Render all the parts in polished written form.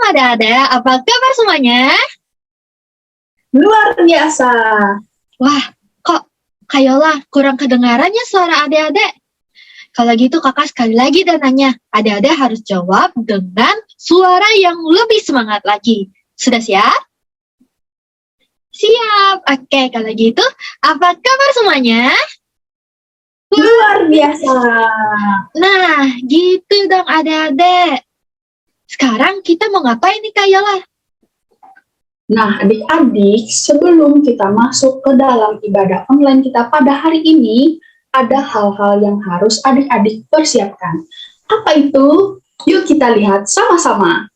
adik-adik, apa kabar semuanya? Luar biasa. Wah, kok Kayola kurang kedengarannya suara adik-adik? Kalau gitu kakak sekali lagi dan nanya, adik-adik harus jawab dengan suara yang lebih semangat lagi. Sudah siap? Siap. Oke, kalau gitu, apa kabar semuanya? Luar biasa. Nah, gitu dong adik-adik. Sekarang kita mau ngapain nih Kayola? Nah, adik-adik, sebelum kita masuk ke dalam ibadah online kita pada hari ini, ada hal-hal yang harus adik-adik persiapkan. Apa itu? Yuk kita lihat sama-sama.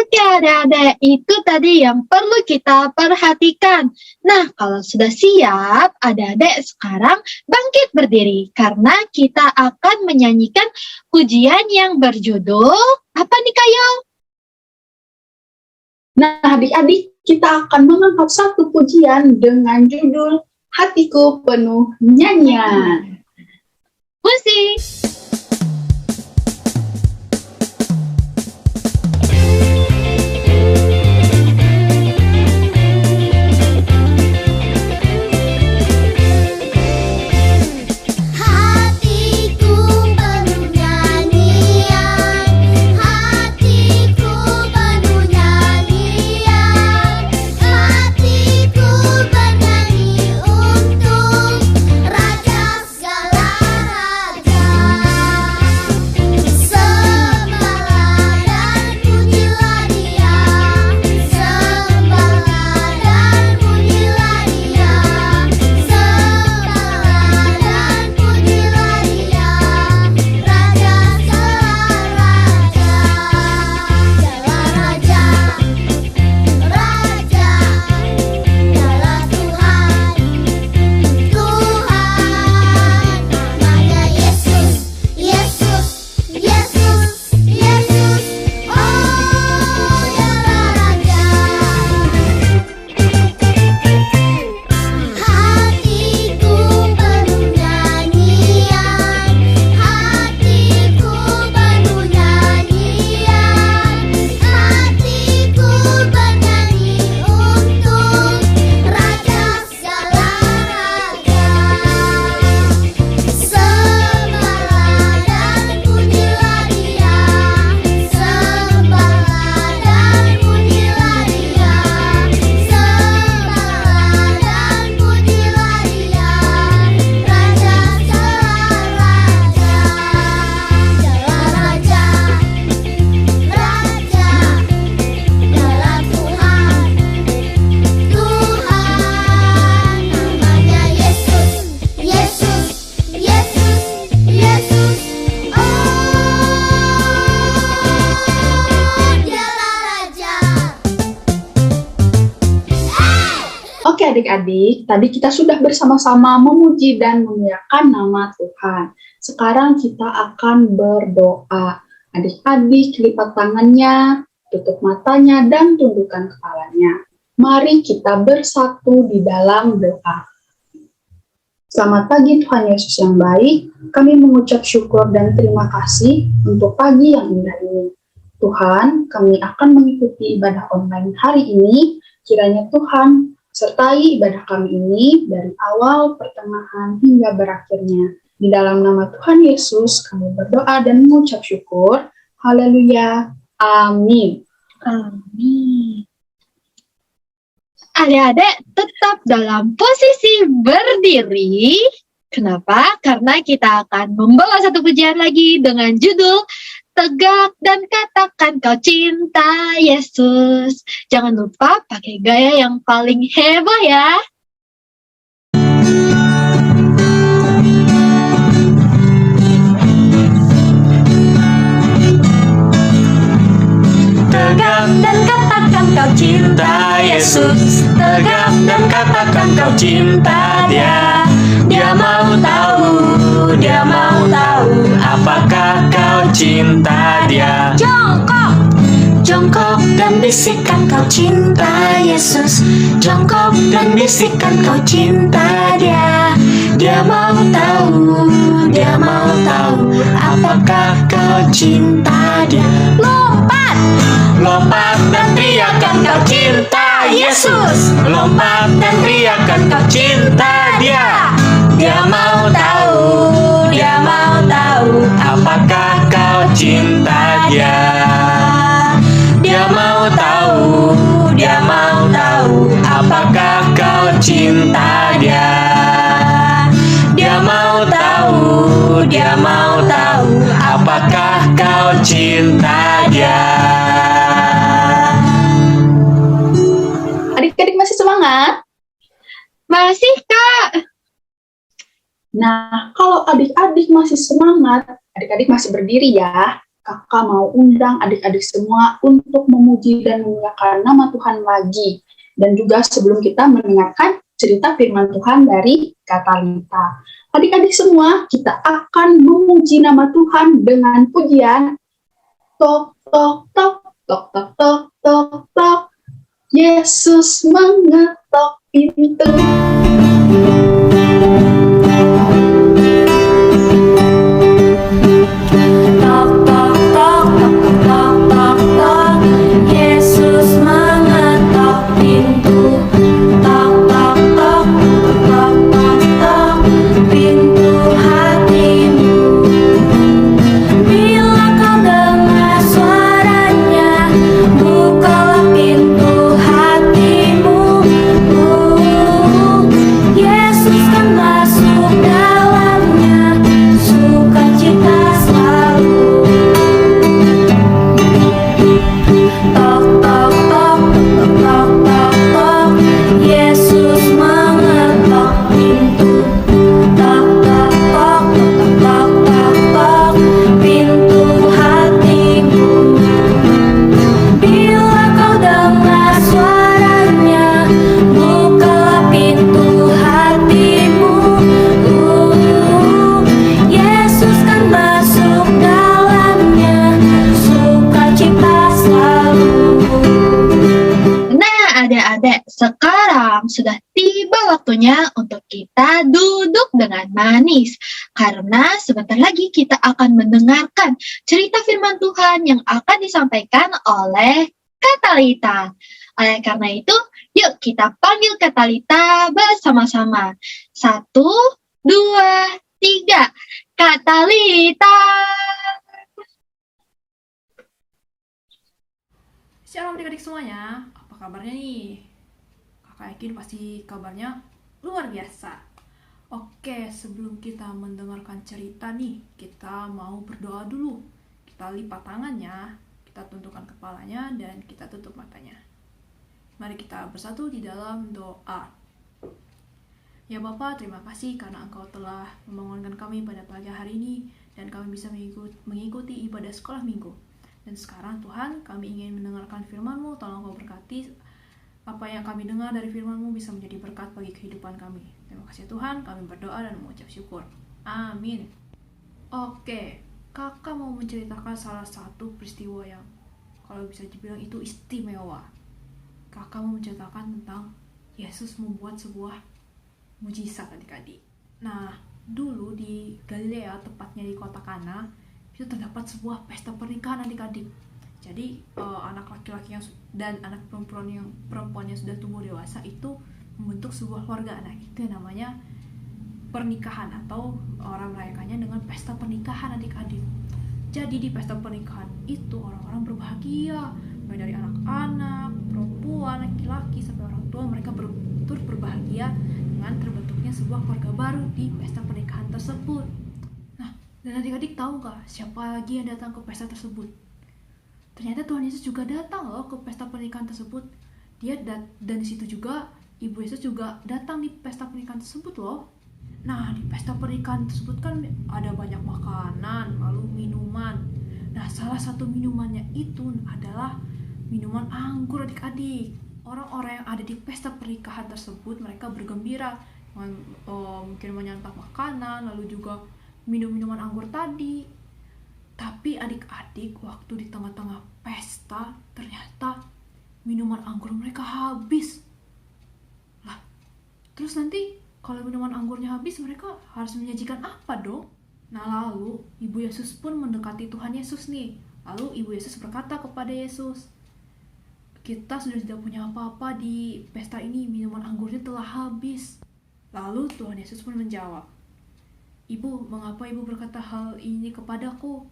Oke adik-adik, itu tadi yang perlu kita perhatikan. Nah, kalau sudah siap, adik-adik sekarang bangkit berdiri. Karena kita akan menyanyikan pujian yang berjudul, apa nih Kayo? Nah, adik-adik, kita akan mengangkat satu pujian dengan judul Hatiku Penuh Nyanyian. Musik! Oke adik-adik, tadi kita sudah bersama-sama memuji dan memuliakan nama Tuhan. Sekarang kita akan berdoa. Adik-adik lipat tangannya, tutup matanya, dan tundukkan kepalanya. Mari kita bersatu di dalam doa. Selamat pagi Tuhan Yesus yang baik, kami mengucap syukur dan terima kasih untuk pagi yang indah ini. Tuhan, kami akan mengikuti ibadah online hari ini, kiranya Tuhan sertai ibadah kami ini dari awal, pertengahan, hingga berakhirnya. Di dalam nama Tuhan Yesus, kami berdoa dan mengucap syukur. Haleluya. Amin. Amin. Adik-adik tetap dalam posisi berdiri. Kenapa? Karena kita akan membawa satu pujian lagi dengan judul Tegak dan katakan kau cinta Yesus. Jangan lupa pakai gaya yang paling heboh ya. Tegak dan katakan kau cinta Yesus. Tegak dan katakan kau cinta Dia. Dia mau tahu apakah kau cinta Dia. Jongkok dan bisikan kau cinta Yesus. Jongkok dan bisikan kau cinta Dia. Dia mau tahu apakah kau cinta Dia. Lompat dan teriakan kau cinta Yesus. Lompat dan teriakan kau cinta Dia. Dia mau tahu apakah kau cinta Dia. Dia mau tahu apakah kau cinta Dia. Dia mau tahu apakah kau cinta Dia. Adik-adik masih semangat? Masih, Kak. Nah, kalau adik-adik masih semangat, adik-adik masih berdiri ya. Kakak mau undang adik-adik semua untuk memuji dan memuliakan nama Tuhan lagi. Dan juga sebelum kita mendengarkan cerita firman Tuhan dari Katalita. Adik-adik semua, kita akan memuji nama Tuhan dengan pujian tok tok tok tok tok tok tok tok. Yesus mengetok pintu. Yesus mengetok pintu. Tok tok tok tok tok tok, pintu hatimu. Bila kau dengar suaranya, bukalah pintu hatimu. Yesus kan masuk dalamnya, sukacita selalu. Tok tok tok tok tok tok, Yesus mengetok pintu. Tok tok tok tok tok tok, pintu hatimu. Bila kau dengar suaranya, bukalah pintu hatimu. Yesus kan masuk dalamnya, sukacita selalu. Nah, adik-adik, sekarang sudah tiba waktunya untuk kita duduk dengan manis. Karena sebentar lagi kita akan mendengarkan cerita firman Tuhan yang akan disampaikan oleh Katalita. Oleh karena itu, yuk kita panggil Katalita bersama-sama. 1, 2, 3. Katalita! Shalom adik-adik semuanya, apa kabarnya nih? Kakak yakin pasti kabarnya luar biasa. Oke, sebelum kita mendengarkan cerita nih, kita mau berdoa dulu. Kita lipat tangannya, kita tundukkan kepalanya, dan kita tutup matanya. Mari kita bersatu di dalam doa. Ya Bapa, terima kasih karena Engkau telah membangunkan kami pada pagi hari ini, dan kami bisa mengikuti ibadah sekolah minggu. Dan sekarang Tuhan, kami ingin mendengarkan firman-Mu, tolong Kau berkati apa yang kami dengar dari firman-Mu bisa menjadi berkat bagi kehidupan kami. Terima kasih Tuhan, kami berdoa dan mengucap syukur. Amin. Oke, kakak mau menceritakan salah satu peristiwa yang kalau bisa dibilang itu istimewa. Kakak mau menceritakan tentang Yesus membuat sebuah mujizat adik-adik. Nah, dulu di Galilea, tepatnya di kota Kana, itu terdapat sebuah pesta pernikahan adik-adik. Jadi anak laki-laki dan anak perempuan yang sudah tumbuh dewasa itu membentuk sebuah keluarga. Nah, itu yang namanya pernikahan, atau orang merayakannya dengan pesta pernikahan adik-adik. Jadi di pesta pernikahan itu orang-orang berbahagia, mulai dari anak-anak, perempuan, laki-laki sampai orang tua, mereka turut berbahagia dengan terbentuknya sebuah keluarga baru di pesta pernikahan tersebut. Dan adik-adik tahu gak siapa lagi yang datang ke pesta tersebut? Ternyata Tuhan Yesus juga datang loh ke pesta pernikahan tersebut. Dan di situ juga Ibu Yesus juga datang di pesta pernikahan tersebut loh. Nah, di pesta pernikahan tersebut kan ada banyak makanan, lalu minuman. Nah, salah satu minumannya itu adalah minuman anggur adik-adik. Orang-orang yang ada di pesta pernikahan tersebut, mereka bergembira, mungkin menyantap makanan, lalu juga minum minuman anggur tadi. Tapi adik-adik, waktu di tengah-tengah pesta, ternyata minuman anggur mereka habis. Lah, terus nanti kalau minuman anggurnya habis, mereka harus menyajikan apa dong? Nah, lalu Ibu Yesus pun mendekati Tuhan Yesus nih. Lalu Ibu Yesus berkata kepada Yesus, "Kita sudah tidak punya apa-apa di pesta ini, minuman anggurnya telah habis." Lalu Tuhan Yesus pun menjawab, "Ibu, mengapa Ibu berkata hal ini kepadaku?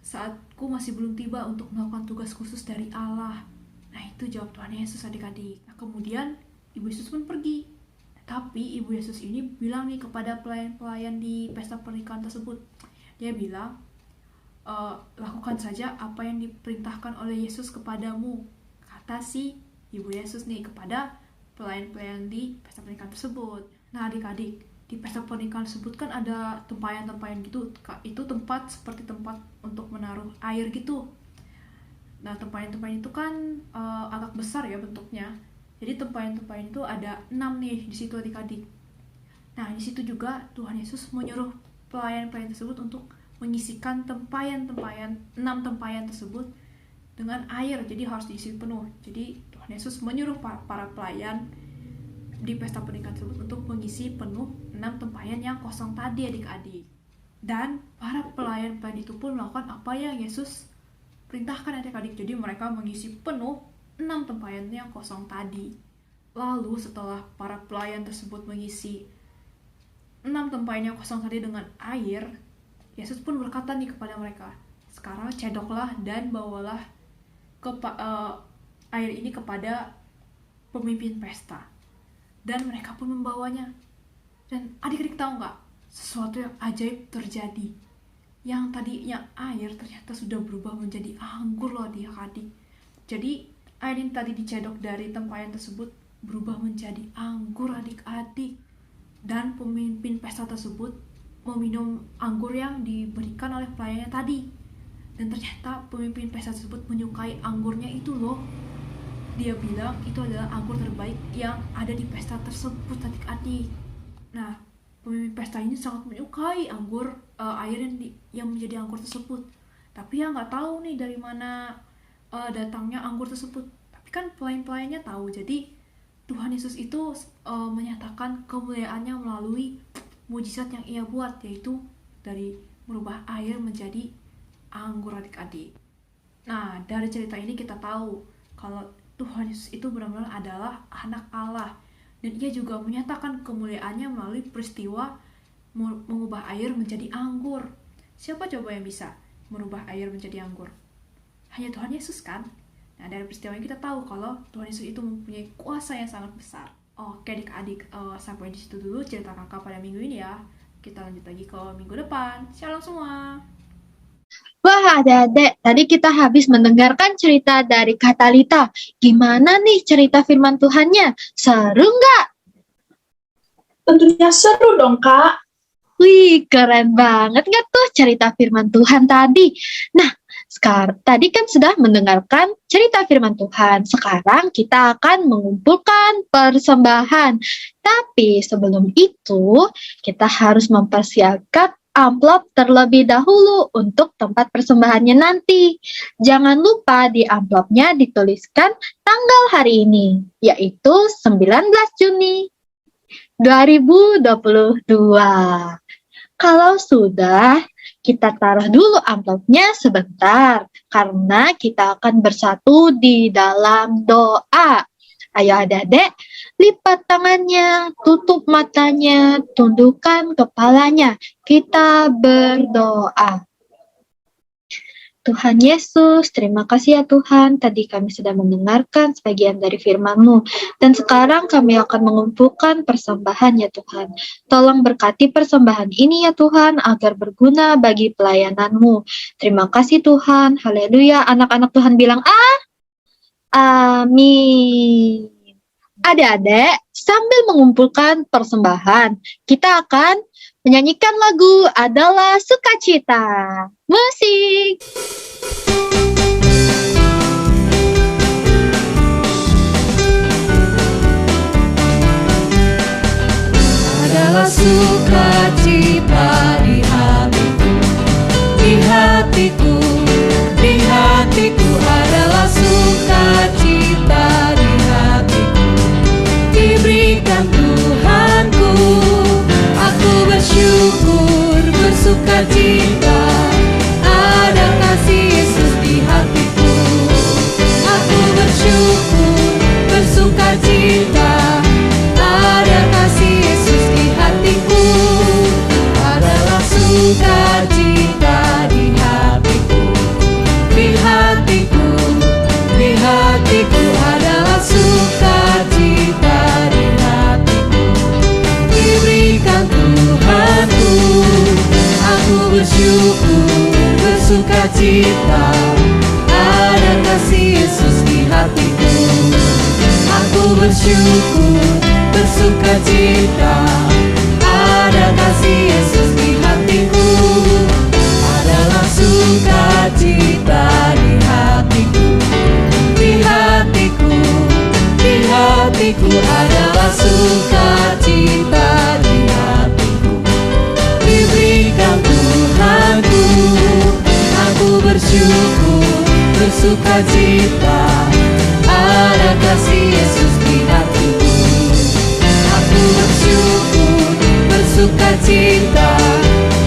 Saatku masih belum tiba untuk melakukan tugas khusus dari Allah." Nah, itu jawab Tuhan Yesus, adik-adik. Nah, kemudian Ibu Yesus pun pergi. Tapi Ibu Yesus ini bilang nih kepada pelayan-pelayan di pesta pernikahan tersebut. Dia bilang, "Lakukan saja apa yang diperintahkan oleh Yesus kepadamu," kata si Ibu Yesus nih kepada pelayan-pelayan di pesta pernikahan tersebut. Nah, adik-adik, di pesta pernikahan tersebut kan ada tempayan-tempayan gitu. Itu tempat seperti tempat untuk menaruh air gitu. Nah, tempayan-tempayan itu kan agak besar ya bentuknya. Jadi tempayan-tempayan itu ada 6 nih di situ, adik-adik. Nah, di situ juga Tuhan Yesus menyuruh pelayan-pelayan tersebut untuk mengisikan 6 tempayan tersebut dengan air. Jadi harus diisi penuh. Jadi Tuhan Yesus menyuruh para pelayan di pesta pernikahan tersebut untuk mengisi penuh 6 tempayan yang kosong tadi, adik-adik. Dan para pelayan-pelayan itu pun melakukan apa yang Yesus perintahkan, adik-adik. Jadi mereka mengisi penuh 6 tempayan yang kosong tadi. Lalu setelah para pelayan tersebut mengisi 6 tempayan yang kosong tadi dengan air, Yesus pun berkata nih kepada mereka, "Sekarang cedoklah dan bawalah air ini kepada pemimpin pesta." Dan mereka pun membawanya. Dan adik-adik tahu nggak? Sesuatu yang ajaib terjadi. Yang tadinya air ternyata sudah berubah menjadi anggur loh, adik-adik. Jadi air yang tadi dicedok dari tempayan tersebut berubah menjadi anggur, adik-adik. Dan pemimpin pesta tersebut meminum anggur yang diberikan oleh pelayannya tadi. Dan ternyata pemimpin pesta tersebut menyukai anggurnya itu loh. Dia bilang itu adalah anggur terbaik yang ada di pesta tersebut, adik-adik. Nah, pemimpin pesta ini sangat menyukai air yang menjadi anggur tersebut. Tapi ya nggak tahu nih dari mana datangnya anggur tersebut. Tapi kan pelayan-pelayannya tahu. Jadi Tuhan Yesus itu menyatakan kemuliaannya melalui mujizat yang ia buat, yaitu dari merubah air menjadi anggur, adik-adik. Nah, dari cerita ini kita tahu kalau Tuhan Yesus itu benar-benar adalah anak Allah. Dan ia juga menyatakan kemuliaannya melalui peristiwa mengubah air menjadi anggur. Siapa coba yang bisa merubah air menjadi anggur? Hanya Tuhan Yesus kan? Nah, dari peristiwa ini kita tahu kalau Tuhan Yesus itu mempunyai kuasa yang sangat besar. Oke, adik-adik, sampai di situ dulu cerita kakak pada minggu ini ya. Kita lanjut lagi ke minggu depan. Shalom semua. Wah, adik-adik, tadi kita habis mendengarkan cerita dari Kak Talita. Gimana nih cerita firman Tuhannya? Seru nggak? Tentunya seru dong, Kak. Wih, keren banget nggak tuh cerita firman Tuhan tadi? Nah, tadi kan sudah mendengarkan cerita firman Tuhan. Sekarang kita akan mengumpulkan persembahan. Tapi sebelum itu, kita harus mempersiapkan amplop terlebih dahulu untuk tempat persembahannya nanti. Jangan lupa di amplopnya dituliskan tanggal hari ini, yaitu 19 Juni 2022. Kalau sudah, kita taruh dulu amplopnya sebentar, karena kita akan bersatu di dalam doa. Ayo adik-adik, lipat tangannya, tutup matanya, tundukkan kepalanya. Kita berdoa. Tuhan Yesus, terima kasih ya Tuhan, tadi kami sudah mendengarkan sebagian dari firman-Mu, dan sekarang kami akan mengumpulkan persembahan ya Tuhan. Tolong berkati persembahan ini ya Tuhan, agar berguna bagi pelayanan-Mu. Terima kasih Tuhan, haleluya. Anak-anak Tuhan bilang amin. Adik-adik, sambil mengumpulkan persembahan, kita akan menyanyikan lagu Adalah Sukacita. Musik. Adalah sukacita di hatiku, di hati sukacita, ada kasih Yesus di hatiku. Aku bersyukur, bersukacita, ada kasih Yesus di hatiku. Adalah sukacita di hatiku, di hatiku, di hatiku. Adalah sukacita di hatiku, diberikan Tuhanku. Aku bersyukur, bersukacita, ada kasih Yesus di hatiku. Aku bersyukur, bersukacita,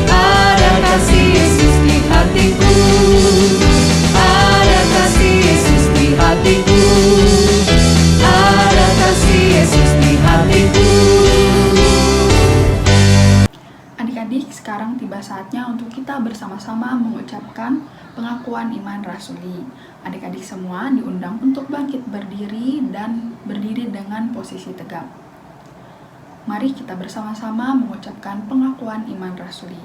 ada kasih Yesus di hatiku. Ada kasih Yesus di hatiku. Ada kasih Yesus di hatiku. Adik-adik, sekarang tiba saatnya untuk kita bersama-sama mengucapkan pengakuan iman rasuli. Adik-adik semua diundang untuk bangkit berdiri dan berdiri dengan posisi tegap. Mari kita bersama-sama mengucapkan pengakuan iman rasuli.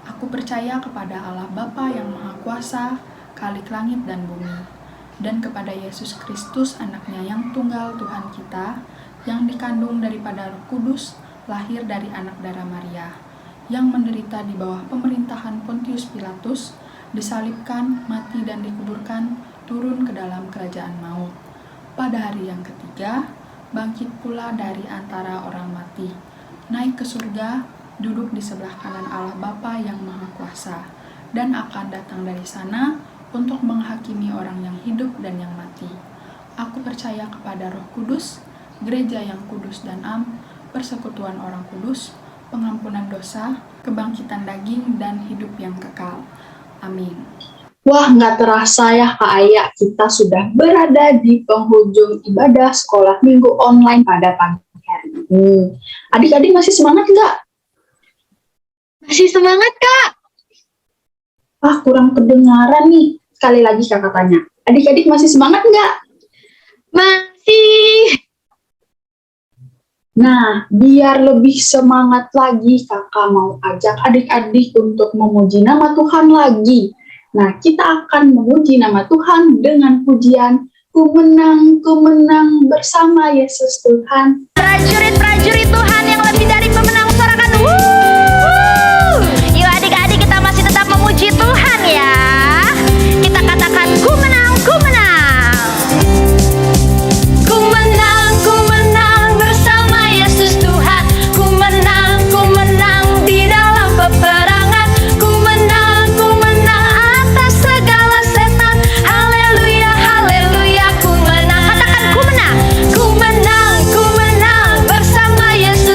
Aku percaya kepada Allah Bapa yang Maha Kuasa, Khalik langit dan bumi, dan kepada Yesus Kristus, anaknya yang tunggal Tuhan kita, yang dikandung daripada Roh Kudus, lahir dari anak darah Maria, yang menderita di bawah pemerintahan Pontius Pilatus, disalibkan, mati dan dikuburkan, turun ke dalam kerajaan maut. Pada hari yang ketiga, bangkit pula dari antara orang mati, naik ke surga, duduk di sebelah kanan Allah Bapa yang Maha Kuasa, dan akan datang dari sana untuk menghakimi orang yang hidup dan yang mati. Aku percaya kepada Roh Kudus, gereja yang kudus dan am, persekutuan orang kudus, pengampunan dosa, kebangkitan daging, dan hidup yang kekal. Amin. Wah, nggak terasa ya Kak Aya, kita sudah berada di penghujung ibadah sekolah minggu online pada pagi hari ini. Adik-adik masih semangat nggak? Masih semangat, Kak? Kurang kedengaran nih. Sekali lagi kakak tanya. Adik-adik masih semangat nggak? Masih. Nah, biar lebih semangat lagi, kakak mau ajak adik-adik untuk memuji nama Tuhan lagi. Nah, kita akan memuji nama Tuhan dengan pujian Ku menang bersama Yesus Tuhan. Prajurit-prajurit Tuhan yang lebih dari pemenang, sorakan wuh. Yuk adik-adik, kita masih tetap memuji Tuhan ya. Kita katakan ku menang, ku menang. Ku menang bersama Yesus Tuhan. Ku menang di dalam peperangan. Ku menang atas segala setan. Haleluya, haleluya, ku menang. Katakan ku menang bersama Yesus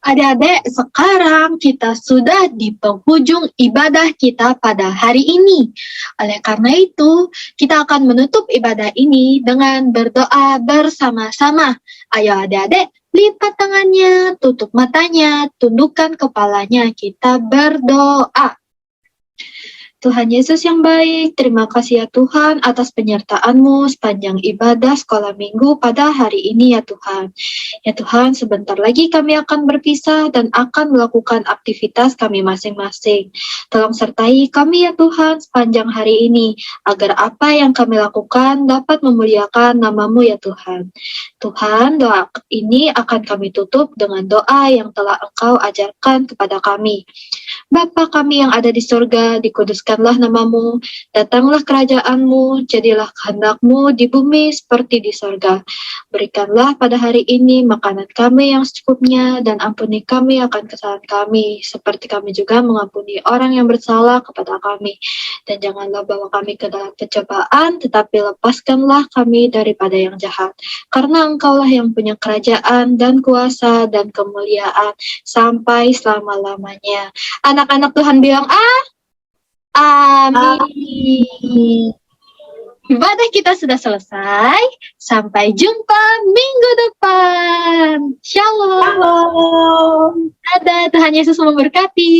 Adik-adik, sekarang kita sudah di penghujung ibadah kita pada hari ini. Oleh karena itu, kita akan menutup ibadah ini dengan berdoa bersama-sama. Ayo adik-adik, lipat tangannya, tutup matanya, tundukkan kepalanya. Kita berdoa. Tuhan Yesus yang baik, terima kasih ya Tuhan atas penyertaan-Mu sepanjang ibadah sekolah minggu pada hari ini ya Tuhan. Ya Tuhan, sebentar lagi kami akan berpisah dan akan melakukan aktivitas kami masing-masing. Tolong sertai kami ya Tuhan sepanjang hari ini, agar apa yang kami lakukan dapat memuliakan nama-Mu ya Tuhan. Tuhan, doa ini akan kami tutup dengan doa yang telah Engkau ajarkan kepada kami. Bapa kami yang ada di surga, dikuduskanlah nama-Mu, datanglah kerajaan-Mu, jadilah kehendak-Mu di bumi seperti di surga. Berikanlah pada hari ini makanan kami yang secukupnya, dan ampuni kami akan kesalahan kami, seperti kami juga mengampuni orang yang bersalah kepada kami. Dan janganlah bawa kami ke dalam pencobaan, tetapi lepaskanlah kami daripada yang jahat. Karena Engkaulah yang punya kerajaan dan kuasa dan kemuliaan sampai selama-lamanya. Anak-anak Tuhan bilang amin. Ibadah kita sudah selesai. Sampai jumpa minggu depan. Shalom. Dadah, Tuhan Yesus memberkati.